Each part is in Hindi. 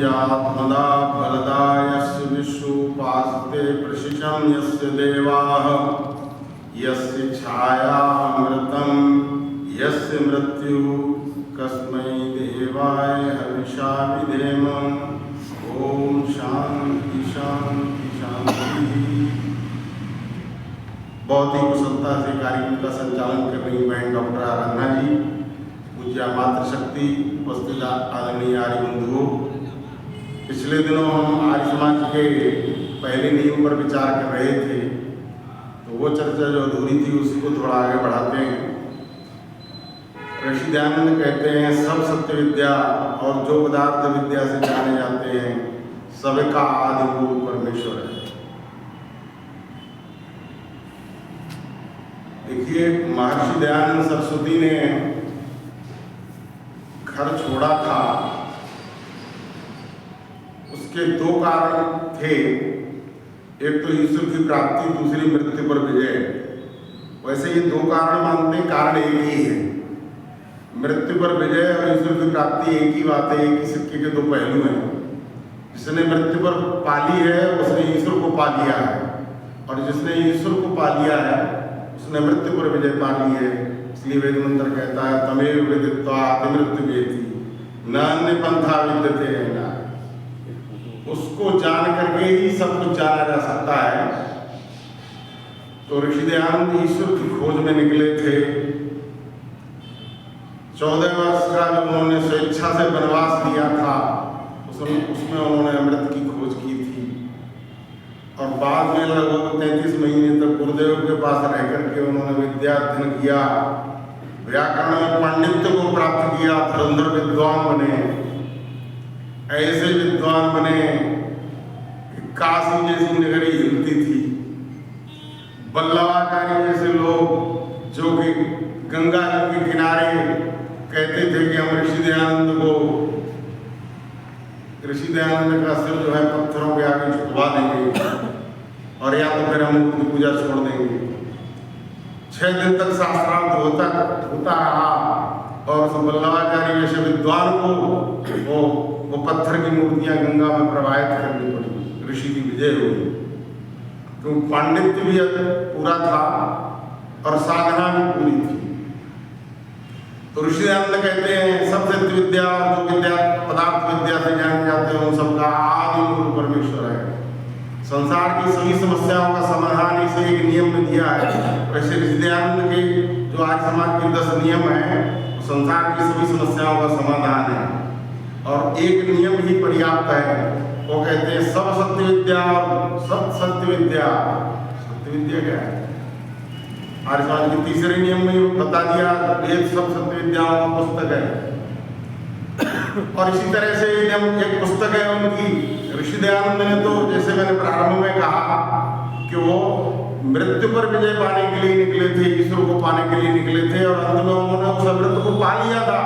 यात्मदा फलदा यस्य विश्वोपासते प्रशिशं यस्य देवाः यस्य छायामृतं यस्य मृत्युः कस्मै देवाय हविषा विधेम। ओम शांति शांति शांति। बहुत ही कुशलता से कार्यक्रम का संचालन कर रही बहन डॉक्टर आराधना जी, पूज्य मातृशक्ति, उपस्थित आदरणीय आर्य बंधुओं। पिछले दिनों हम आर्य समाज के पहले नियम पर विचार कर रहे थे, तो वो चर्चा जो अधूरी थी उसी को थोड़ा आगे बढ़ाते हैं। ऋषि दयानंद कहते हैं सब सत्य विद्या और जो पदार्थ विद्या से जाने जाते हैं सबका आदि मूल परमेश्वर है। देखिए, महर्षि दयानंद सरस्वती ने घर छोड़ा था, उसके दो कारण थे। एक तो ईश्वर की प्राप्ति, दूसरी मृत्यु पर विजय। वैसे ये दो कारण मानते हैं, कारण एक ही है। मृत्यु पर विजय और ईश्वर की प्राप्ति एक ही बात है, एक ही सिक्के के दो पहलू हैं। जिसने मृत्यु पर पा ली है उसने ईश्वर को पा लिया है, और जिसने ईश्वर को पा लिया है उसने मृत्यु पर विजय पा ली है। इसलिए वेद मंत्र कहता है तमेव विदित्वा मृत्यु वेति न अन्य पंथा विद्यते है। उसको जान करके ही सब कुछ जाना जा सकता है। तो ऋषि दयानंद ईश्वर की खोज में निकले थे। 14 वर्ष का जो उन्होंने स्वेच्छा से वनवास लिया था, उसमें उन्होंने अमृत की खोज की थी। और बाद में लगभग 33 महीने तक गुरुदेव के पास रह करके उन्होंने विद्या अध्ययन किया, व्याकरण में पांडित्य को प्राप्त किया, धुरंधर विद्वान बने। ऐसे विद्वान बने कि काशी जैसी नगरी हिलती थी। वल्लभाचार्य जैसे लोग जो कि गंगा जी के किनारे कहते थे कि हम ऋषि दयानंद का सिर जो है पत्थरों के आगे झुकवा देंगे और या तो फिर हम उनकी पूजा छोड़ देंगे। 6 दिन तक शास्त्रार्थ होता रहा और वल्लभाचार्य जैसे विद्वान को वो पत्थर की मूर्तियां गंगा में प्रवाहित करनी पड़ी। ऋषि की विजय हुई, तो पांडित्य भी पूरा था और साधना भी पूरी थी। तो ऋषि दयानंद कहते हैं सब सत्य विद्या और जो विद्या पदार्थ विद्या से जाने जाते हैं उन सबका आदि मूल परमेश्वर है। संसार की सभी समस्याओं का समाधान इसे एक नियम में दिया है। वैसे ऋषि दयानंद के जो आज समाज के 10 नियम हैं, तो संसार की सभी समस्याओं का समाधान है और एक नियम ही पर्याप्त है। वो कहते हैं सब सत्य विद्या और सत्य विद्या। सत्य विद्या क्या है? आर्य समाज के तीसरे नियम में बता दिया, वेद सब सत्य विद्याओं का पुस्तक है। और इसी तरह से एक पुस्तक है उनकी। ऋषि दयानंद ने तो जैसे मैंने प्रारंभ में कहा कि वो मृत्यु पर विजय पाने के लिए निकले थे, ईश्वर को पाने के लिए निकले थे और अंत में उन्होंने उस अमृत को पा लिया था।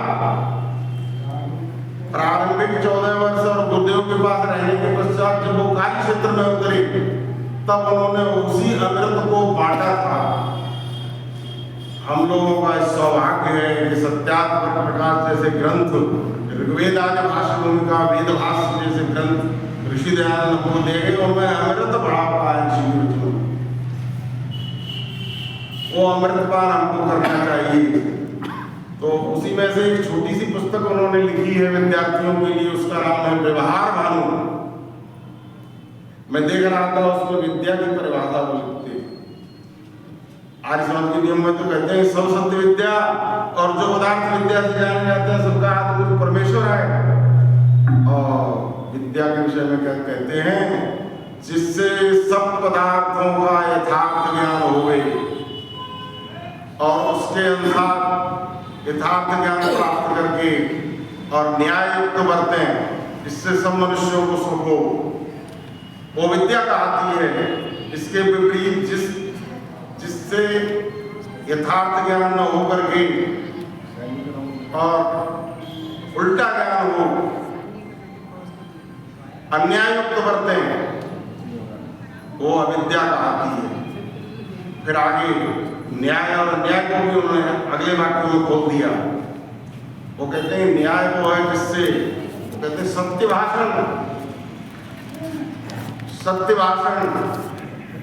प्रारंभिक 14 वर्ष और गुरुदेव के पास रहने के पश्चात जब वो कार्य क्षेत्र में उतरे तब उन्होंने उसी अमृत को बांटा था। हम लोगों का सौभाग्य है कि सत्यात्मक प्रकाश जैसे ग्रंथ, ऋग्वेद आदि भाष्य भूमिका, वेद भाष्य जैसे ग्रंथ ऋषि दयानंद को दे गए और मैं अमृत बढ़ा पाया ऋषि को। वो अमृतपान हमको करना चाहिए। तो उसी में से एक छोटी सी पुस्तक उन्होंने लिखी है विद्यार्थियों के लिए, उसका नाम है व्यवहार भानु। मैं देख रहा था उसमें विद्या की परिभाषा बोलते हैं। आर्य समाज के नियम में तो कहते हैं सब सत्य विद्या और जो पदार्थ विद्या से जाने जाते हैं सबका आदि मूल परमेश्वर है। और विद्या के विषय में क्या कहते हैं? जिससे सब पदार्थों का यथार्थ ज्ञान होवे और उसके अनुसार यथार्थ ज्ञान प्राप्त करके और न्याय युक्त बरतें, इससे सब मनुष्यों को सुख हो, वो विद्या कहती है। इसके विपरीत जिससे यथार्थ ज्ञान न हो करके और उल्टा ज्ञान हो, अन्याय युक्त बरतें, वो अविद्या कहती है। फिर आगे न्याय और अन्याय को भी उन्होंने अगले वाक्य में खोल दिया। वो कहते हैं न्याय वो है जिससे कहते सत्य भाषण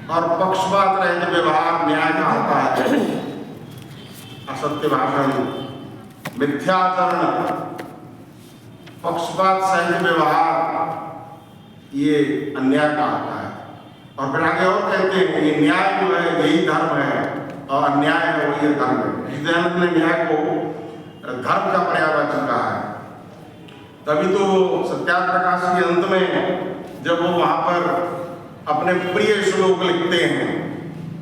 और पक्षपात रहित व्यवहार न्याय का होता है। असत्य भाषण, मिथ्याचरण, पक्षपात सहित व्यवहार ये अन्याय का होता है। और फिर आगे और कहते हैं ये न्याय जो है यही धर्म है और अन्याय है वही धर्म है। इस ध्यान ने न्याय को धर्म का पर्यायवाची कहा है। तभी तो सत्याग्रह प्रकाश के अंत में जब वो वहां पर अपने प्रिय श्लोक लिखते हैं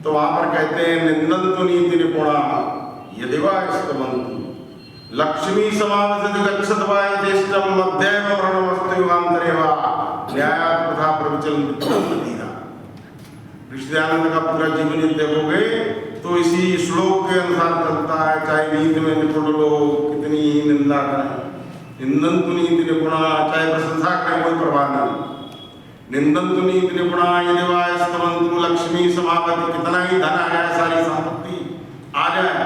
तो वहां पर कहते हैं निंदन्तु नीति निपुणा यदिवा स्तवन्तु लक्ष्मी समावसति गच्छत वा यथेष्टं मध्यम मरणमस्तु युगान्तरेवा न्यायात् तथा प्रवचनन्ति तदीरा। ऋषिदयानंद का पूरा जीवन यदि देखोगे तो इसी श्लोक के अनुसार चलता है। चाहे नीति में निपुण लोग कितनी ही निंदा करें, निंदन्तु नीति निपुणा, चाहे प्रशंसा करें कोई परवाह नहीं। निंदन्तु नीति निपुणा यदिवा स्तवन्तु लक्ष्मी समावति, कितना ही धन आ जाए, सारी संपत्ति आ जाए,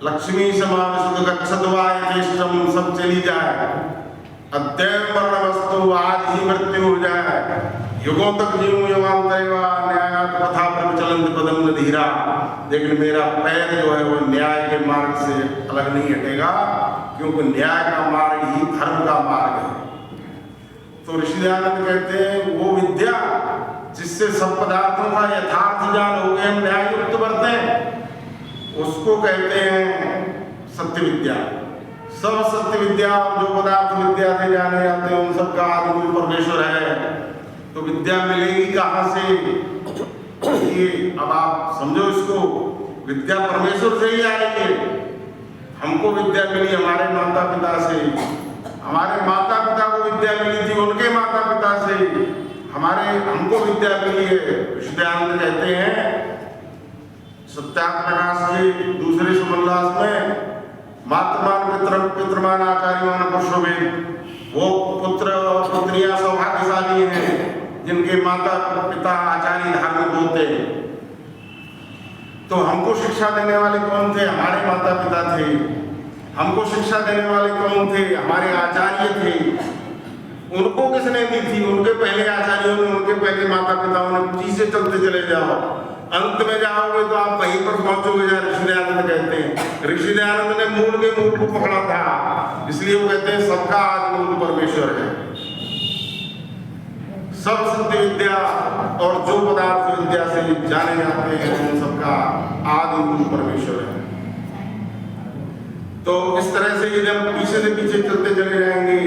लक्ष्मी समावसति गच्छत वा यथेष्टं, सब चली जाए, अद्यैव मरणमस्तु, आज ही मृत्यु हो जाए, युगों तक जीऊं युगान्तरेवा न्यायात् तथा प्रचलन्ति पदं न धीरा, लेकिन मेरा पैर जो है वो न्याय के मार्ग से अलग नहीं हटेगा, क्योंकि न्याय का मार्ग ही धर्म का मार्ग है। तो ऋषिदयानंद कहते हैं वो विद्या जिससे सब पदार्थों का यथार्थ ज्ञान हो गए, न्याय युक्त बरतें, उसको कहते हैं सत्य विद्या। सब सत्य विद्या और जो पदार्थ विद्या से जाने जाते हैं उन सबका आदिमूल परमेश्वर है। तो विद्या मिलेगी कहाँ से? ये अब आप समझो इसको, विद्या परमेश्वर से ही आएगी। हमको विद्या मिली हमारे माता पिता से, हमारे माता पिता को विद्या मिली थी उनके माता पिता से, हमको विद्या मिली है। ऋषिदयानंद कहते हैं सत्याग्रह प्रकाश के दूसरे सुमनलास में मातृमान पितृमान आचार्यमान पुरुषोवेद, वो पुत्र और पुत्रियां सौभाग्यशाली हैं जिनके माता पिता आचार्य धार्मिक होते हैं। तो हमको शिक्षा देने वाले कौन थे? हमारे माता पिता थे। हमको शिक्षा देने वाले कौन थे? हमारे आचार्य थे। उनको किसने दी थी? उनके पहले आचार्यों ने, उनके पहले माता पिताओं ने। चीजें चलते चले जाओ, अंत में जाओगे तो आप वहीं पर पहुंचोगे जहाँ ऋषिदयानंद कहते हैं। ऋषिदयानंद ने मूल के मूल को पकड़ा था, इसलिए वो कहते हैं सबका आदि मूल परमेश्वर है। सब सत्य विद्या और जो पदार्थ विद्या से जाने जाते हैं उन सबका आदि मूल परमेश्वर है। तो इस तरह से यदि हम पीछे से पीछे चलते चले जाएंगे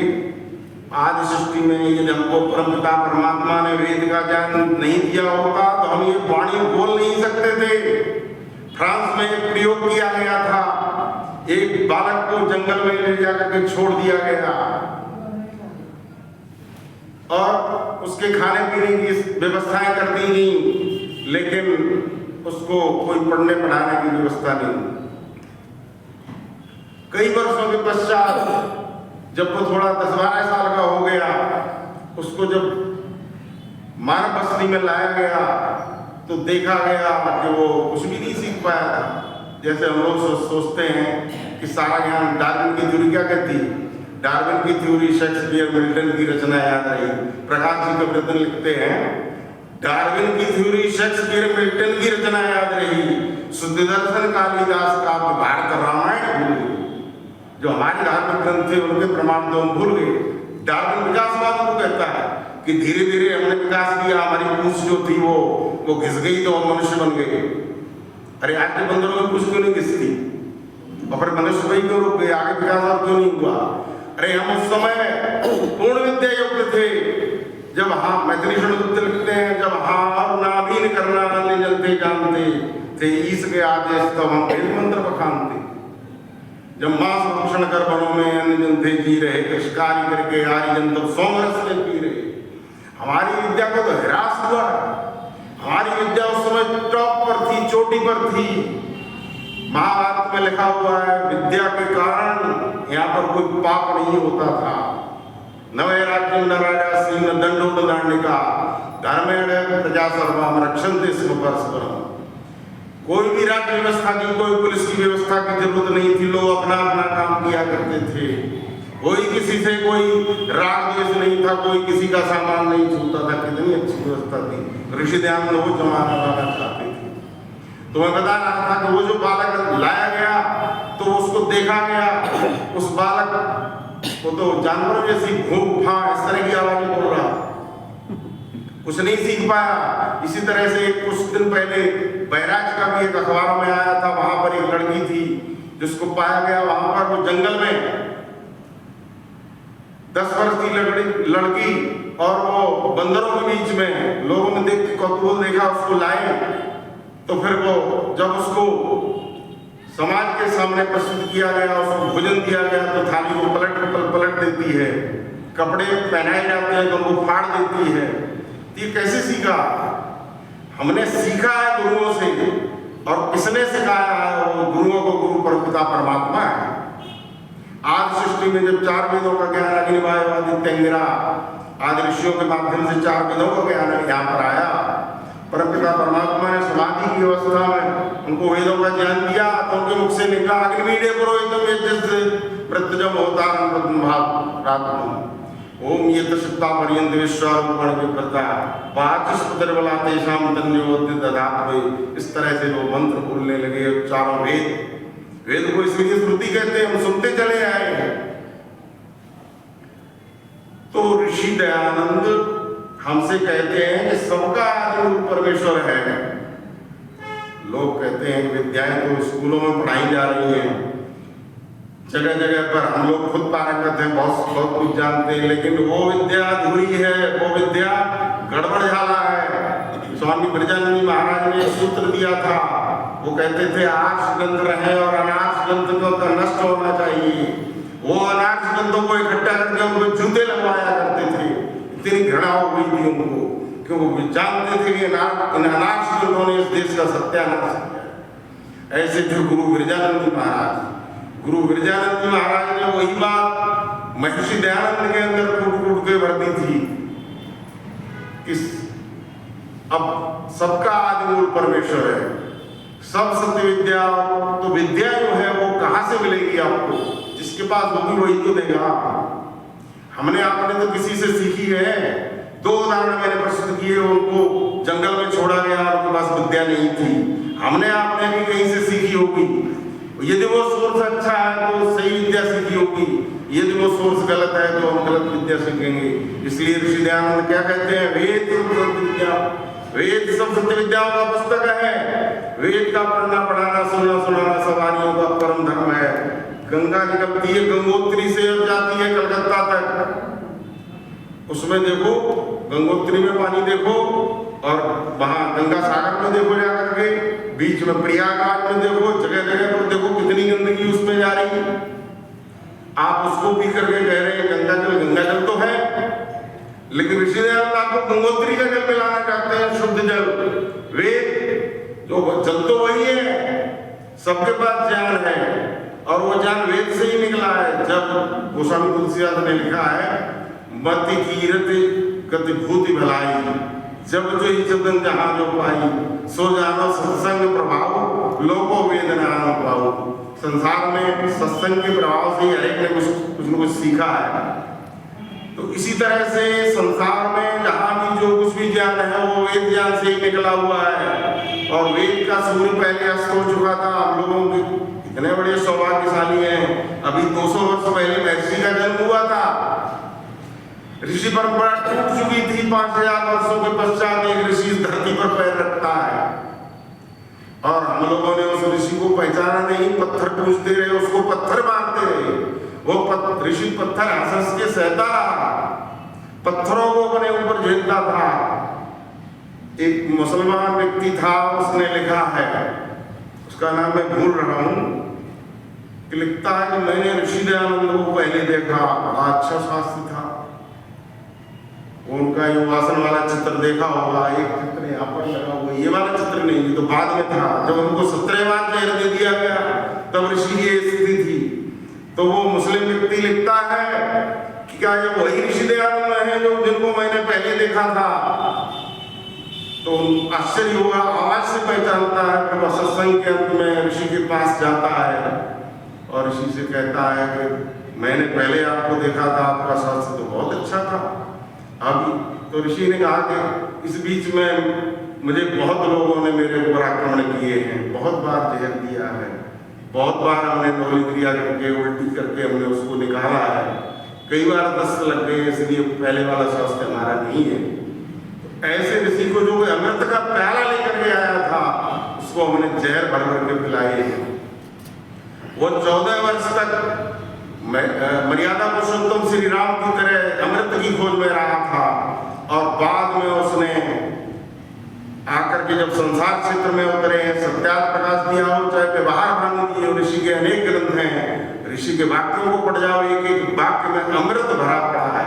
आदि सृष्टि में, यदि हमको परमपिता परमात्मा ने वेद का ज्ञान नहीं दिया होता तो हम ये वाणी बोल नहीं सकते थे। फ्रांस में एक प्रयोग किया गया था, एक बालक को जंगल में ले जाकर के छोड़ दिया गया और उसके खाने पीने की व्यवस्थाएं कर दी गई, लेकिन उसको कोई पढ़ने पढ़ाने की व्यवस्था नहीं। कई वर्षों के पश्चात जब वो थोड़ा 10-12 साल का हो गया, उसको जब मानव बस्ती में लाया गया तो देखा गया कि वो कुछ भी नहीं सीख पाया था। जैसे हम लोग सोचते हैं कि सारा ज्ञान, डार्विन की थ्योरी क्या कहती है? डार्विन की थ्योरी शेक्सपियर मिल्टन की रचना याद रही। प्रकाश जी कविरत्न लिखते हैं डार्विन की थ्योरी शेक्सपियर मिल्टन की रचना याद रही, शुद्ध दर्शन कालिदास का भारत रामायण भूल गए। जो हमारे धार्मिक ग्रंथ थे उनके प्रमाण तो हम भूल गए। डार्विन विकासवाद को कहता है कि धीरे धीरे हमने विकास किया, हमारी पूंछ जो थी वो घिस गई तो हम मनुष्य बन गए। अरे आज के बंदरों में पूंछ क्यों नहीं घिसती? और फिर मनुष्य वही क्यों रुक गए? आगे विकास और क्यों नहीं हुआ? अरे हम उस समय पूर्ण विद्या युक्त थे जब मैथिली षड्गुप्त लिखते हैं, जब और नाभीन करना अन्य जनते जानते थे, ईश के आदेश तब हम वेद मंत्र बखानते। जब मांस भक्षण कर वनों में अन्य जन थे जी रहे, कृषकारी करके आर्यजन तब सोमरस से पी रहे। हमारी विद्या को तो ह्रास हुआ। हमारी विद्या उस समय टॉप पर थी, चोटी पर थी। महाभारत में लिखा हुआ है विद्या के कारण यहाँ पर कोई पाप नहीं होता था। नवे राज्य न राजा सिंह दंडो दंडिका धर्मेण प्रजा सर्वम रक्षन्ते स्म परस्परम। कोई भी राज्य व्यवस्था की, कोई पुलिस की व्यवस्था की जरूरत नहीं थी। लोग अपना अपना काम किया करते थे। कोई किसी से कोई राग द्वेष नहीं था, कोई किसी का सामान नहीं छूता था। कितनी अच्छी व्यवस्था थी। ऋषि दयानंद वो जमाना लाना चाहते थे। तो मैं बता रहा था कि वो जो बालक लाया गया तो उसको देखा गया, उस बालक वो तो जानवरों जैसी घूम फां इस तरह की आवाज बोल रहा, कुछ नहीं सीख पाया। इसी तरह से कुछ दिन पहले बैराज का भी एक अखबारों में आया था, वहां पर एक लड़की थी जिसको पाया गया वहां पर वो जंगल में 10 वर्ष की लड़की, और वो बंदरों के बीच में, लोगों ने देख के कौतूहल देखा, उसको लाए। तो फिर वो जब उसको समाज के सामने प्रस्तुत किया गया, उसको भोजन दिया गया, तो थाली को पलट देती है, कपड़े पहनाए जाते हैं तो उनको फाड़ देती है। ये कैसे सीखा? हमने सीखा है गुरुओं से, और किसने सिखाया है? वो गुरुओं को गुरु परमपिता परमात्मा है। आज सृष्टि में जब 4 वेदों का ज्ञान अग्निवायुवादित्यंगिरा आदि ऋषियों के माध्यम से 4 वेदों का ज्ञान यहाँ पर आया, परमपिता परमात्मा ने समाधि की अवस्था में उनको वेदों का ज्ञान दिया, तो उनके मुख से निकला अग्निवीडे पुरोहितम यज्ञस्य प्रत्यजम होतारं प्रतमभाव ओम ये तशक्ता पर्यंत विश्वारूपण विप्रता वाचस्पतिर्बला तेषां तन्योद्य दधात्वे। इस तरह से वो मंत्र बोलने लगे। चारों वेद को इसलिए श्रुति कहते हैं, हम सुनते चले आए हैं। तो ऋषि दयानंद हमसे कहते हैं कि सबका आदि रूप परमेश्वर है। लोग कहते हैं कि विद्याएं तो स्कूलों में पढ़ाई जा रही हैं, जगह जगह पर हम लोग खुद पारंगत हैं, बहुत कुछ जानते हैं, लेकिन वो विद्या अधूरी है, वो विद्या गड़बड़ झाला है। स्वामी ब्रजानंद महाराज ने सूत्र दिया था, वो कहते थे आर्ष ग्रंथ रहे और अनार्ष ग्रंथों का नष्ट होना चाहिए। वो अनार्ष ग्रंथों को इकट्ठा करके उनको जूते लगवाया करते थे। इतनी घृणा हो गई थी उनको, क्योंकि वो जानते थे कि इन अनार्ष ग्रंथों ने इस देश का सत्यानाश किया। ऐसे थे गुरु ब्रजानंद महाराज। गुरु ब्रजानंद महाराज ने वही बात महर्षि दयानंद के अंदर कूट के भर दी थी कि अब सबका आदि मूल परमेश्वर है, सब सत्य विद्या। तो विद्या जो है वो कहाँ से मिलेगी आपको? जिसके पास होगी वही तो देगा। हमने आपने तो किसी से सीखी है। 2 उदाहरण मैंने प्रस्तुत किए, उनको जंगल में छोड़ा गया और उनके पास विद्या नहीं थी। हमने आपने भी कहीं से सीखी होगी। यदि वो सोर्स अच्छा है तो सही विद्या सीखी होगी, यदि वो सोर्स गलत है तो हम गलत विद्या सीखेंगे। इसलिए ऋषि दयानंद क्या कहते हैं? वेद सब सत्य विद्याओं का पुस्तक है। वेद का पढ़ना पढ़ाना सुनाना सवारियों का परम धर्म है। गंगा निकलती है गंगोत्री से और जाती है कलकत्ता तक। उसमें देखो, गंगोत्री में पानी देखो, और वहां गंगा सागर में देखो जाकर के, बीच में प्रयागराज में देखो, जगह जगह पर देखो कितनी गंदगी उसमें जा रही है। आप उसको पी करके कह रहे हैं गंगा जल तो है, लेकिन ऋषि दयानंद आपको गंगोत्री का जल मिलाना चाहते हैं, शुद्ध जल। वेद जो जल तो वही है, सबके पास ज्ञान है, और वो ज्ञान वेद से ही निकला है। जब गोस्वामी तुलसीदास ने लिखा है, मति कीरत गति भूति भलाई, जब जो इज्जतन जहां जो पाई, सो जानो सत्संग प्रभाव लोको वेद नाम पाओ। संसार में सत्संग के प्रभाव से ही हरेक ने कुछ न कुछ सीखा है। तो इसी तरह से संसार में जहां भी जो कुछ भी ज्ञान है वो वेद ज्ञान से ही निकला हुआ है। और वेद का सूर्य पहले अस्त हो चुका था। हम लोगों के इतने बड़े सौभाग्यशाली हैं, अभी 200 वर्ष पहले महर्षि का जन्म हुआ था। ऋषि परंपरा टूट चुकी थी। 5000 वर्षों के पश्चात एक ऋषि इस धरती पर पैर रखता है, और हम लोगों ने उस ऋषि को पहचाना नहीं। पत्थर पूजते रहे, उसको पत्थर मारते रहे। वो ऋषि पत्थर हंस के सहता रहा, पत्थरों को अपने ऊपर झेलता था। एक मुसलमान व्यक्ति था, उसने लिखा है, उसका नाम मैं भूल रहा हूं, कि लिखता है कि मैंने ऋषि दयानंद को पहले देखा, बड़ा अच्छा शास्त्र था। उनका योगासन वाला चित्र देखा होगा, एक चित्र यहाँ पर लगा हुआ, ये वाला चित्र नहीं, ये तो बाद में था। जब उनको 17 बार जहर दे दिया गया तब ऋषि की स्थिति थी। तो वो मुस्लिम व्यक्ति लिखता है कि क्या ये वही ऋषि दयानंद है जो जिनको मैंने पहले देखा था? तो आश्चर्य हुआ, आवाज से पहचानता है। फिर वह सत्संग के अंत में ऋषि के पास जाता है और ऋषि से कहता है कि मैंने पहले आपको देखा था, आपका स्वास्थ्य तो बहुत अच्छा था। अभी तो ऋषि ने कहा कि इस बीच में मुझे बहुत लोगों ने मेरे ऊपर आक्रमण किए हैं, बहुत बार जहर दिया है, बहुत बार हमने नौली क्रिया करके उल्टी करके हमने उसको निकाला है, कई बार दस्त लग गए, इसलिए पहले वाला स्वास्थ्य हमारा नहीं है। तो ऐसे ऋषि को जो अमृत का प्याला लेकर के आया था, उसको हमने जहर भर भर के पिलाए हैं। वो 14 वर्ष तक मर्यादा पुरुषोत्तम श्री राम की तरह अमृत की खोज में रहा था, और बाद में उसने आकर के जब संसार क्षेत्र में उतरे हैं, सत्यार्थ प्रकाश दिया हो, चाहे व्यवहार भानु दिए, ऋषि के अनेक ग्रंथ हैं, ऋषि के वाक्यों को पढ़ जाओ, एक एक वाक्य में अमृत भरा पड़ा है।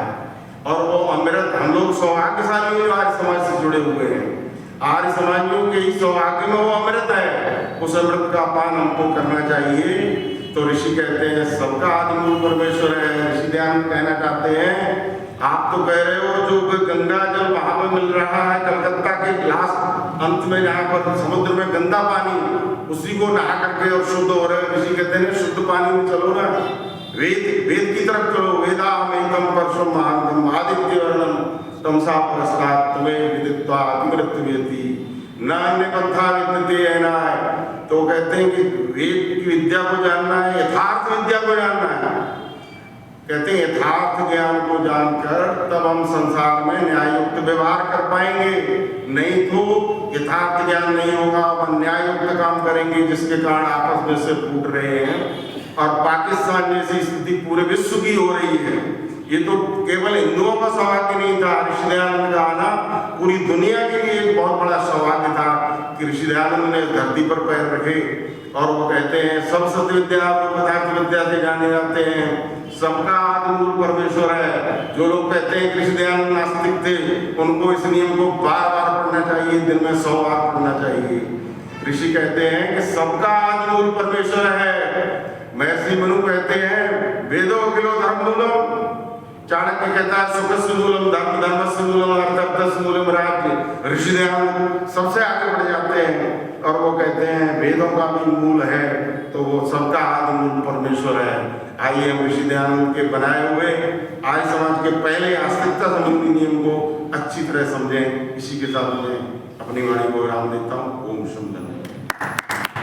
और वो अमृत हम लोग सौभाग्यशाली जो आर्य समाज से जुड़े हुए हैं, आर्य समाजियों के ही सौभाग्य में वो अमृत है, उस अमृत का पान हमको करना चाहिए। तो ऋषि कहते हैं सबका आदि मूल परमेश्वर है। ऋषि दयानंद कहना चाहते हैं, आप तो कह रहे हो जो गंगा जल वहां पर मिल रहा है कलकत्ता के लास्ट अंत में, जहाँ पर समुद्र में गंदा पानी, उसी को नहा करके और शुद्ध हो रहे। ऋषि कहते हैं शुद्ध पानी में चलो ना, वेद की तरफ चलो। वेदा में तम परशुम महानतम आदित्य वर्णम तमसा पुरस्कार तुम्हें विदित्वा अतिमृत्युवेति न अन्य पंथा विद्यते एनाय। तो कहते हैं कि वेद की विद्या को जानना है, यथार्थ विद्या को जानना है। कहते हैं यथार्थ ज्ञान को जानकर तब हम संसार में न्याययुक्त व्यवहार कर पाएंगे, नहीं तो यथार्थ ज्ञान नहीं होगा, हम न्याययुक्त काम करेंगे जिसके कारण आपस में से फूट रहे हैं। और पाकिस्तान जैसी स्थिति पूरे विश्व की हो रही है। ये तो केवल हिंदुओं का सौभाग्य नहीं था, ऋषि दयानंद का आना पूरी दुनिया के लिए एक बहुत बड़ा सौभाग्य था कि ऋषि दयानंद ने धरती पर पैर रखे। और वो कहते हैं सब सत्य विद्या पदार्थ विद्या से जाने जाते हैं, सबका आदि मूल परमेश्वर है। जो लोग कहते हैं ऋषि दयानंद नास्तिक थे, उनको इस नियम को बार बार पढ़ना चाहिए, दिन में 100 बार पढ़ना चाहिए। ऋषि कहते हैं कि सबका आदि मूल परमेश्वर है। महर्षि मनु कहते हैं वेदो अखिलो धर्म मूलम, चाणक्य कहता है सुख मूलम धर्म, धर्म मूलम अर्थ मूलम राज्य। ऋषि दयानंद सबसे आगे बढ़ जाते हैं और वो कहते हैं वेदों का भी मूल है, तो वो सबका आदि मूल परमेश्वर है। आइए हम ऋषि दयानंद के बनाए हुए आर्य समाज के पहले आस्तिकता संबंधी नियम को अच्छी तरह समझें। इसी के साथ मैं अपनी वाणी को विराम देता हूँ। ओम शंकर।